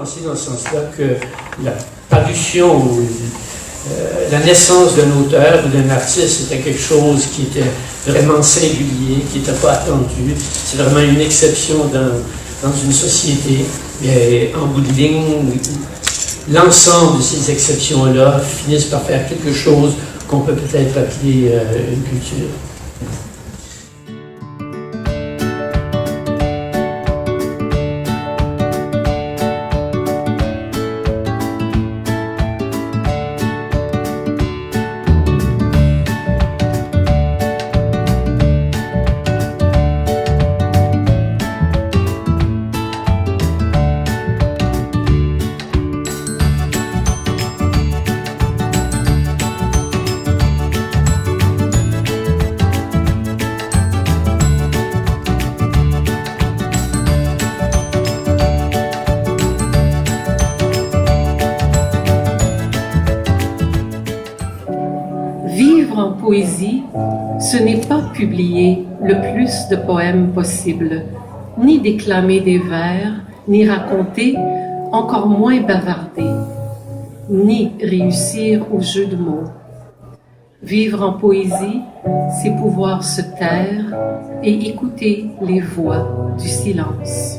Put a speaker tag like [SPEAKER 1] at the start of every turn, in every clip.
[SPEAKER 1] pensé dans ce sens-là que la parution ou la naissance d'un auteur ou d'un artiste était quelque chose qui était vraiment singulier, qui n'était pas attendu. C'est vraiment une exception dans une société. Mais en bout de ligne, l'ensemble de ces exceptions-là finissent par faire quelque chose qu'on peut peut-être appeler une culture.
[SPEAKER 2] Vivre en poésie, ce n'est pas publier le plus de poèmes possible, ni déclamer des vers, ni raconter, encore moins bavarder, ni réussir au jeu de mots. Vivre en poésie, c'est pouvoir se taire et écouter les voix du silence.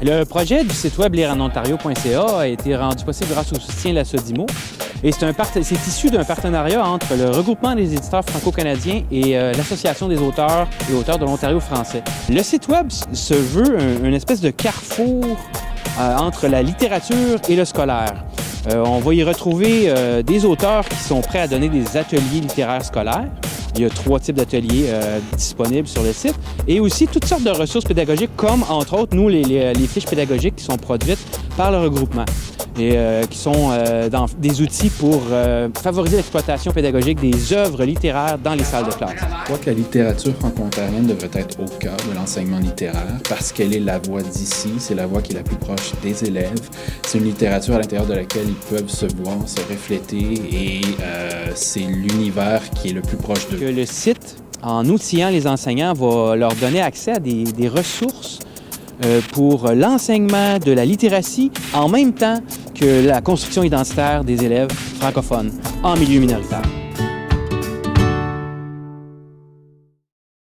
[SPEAKER 3] Le projet du site web lire-en-ontario.ca a été rendu possible grâce au soutien de la SODIMO. Et c'est issu d'un partenariat entre le regroupement des éditeurs franco-canadiens et l'Association des auteurs et auteurs de l'Ontario français. Le site web se veut une espèce de carrefour entre la littérature et le scolaire. On va y retrouver des auteurs qui sont prêts à donner des ateliers littéraires scolaires. Il y a 3 types d'ateliers disponibles sur le site et aussi toutes sortes de ressources pédagogiques comme, entre autres, nous, les fiches pédagogiques qui sont produites par le regroupement et qui sont des outils pour favoriser l'exploitation pédagogique des œuvres littéraires dans les salles de classe.
[SPEAKER 4] Je crois que la littérature franco-ontarienne devrait être au cœur de l'enseignement littéraire parce qu'elle est la voix d'ici, c'est la voix qui est la plus proche des élèves. C'est une littérature à l'intérieur de laquelle ils peuvent se voir, se refléter et c'est l'univers qui est le plus proche d'eux.
[SPEAKER 3] Le site, en outillant les enseignants, va leur donner accès à des ressources pour l'enseignement de la littératie en même temps que la construction identitaire des élèves francophones en milieu minoritaire.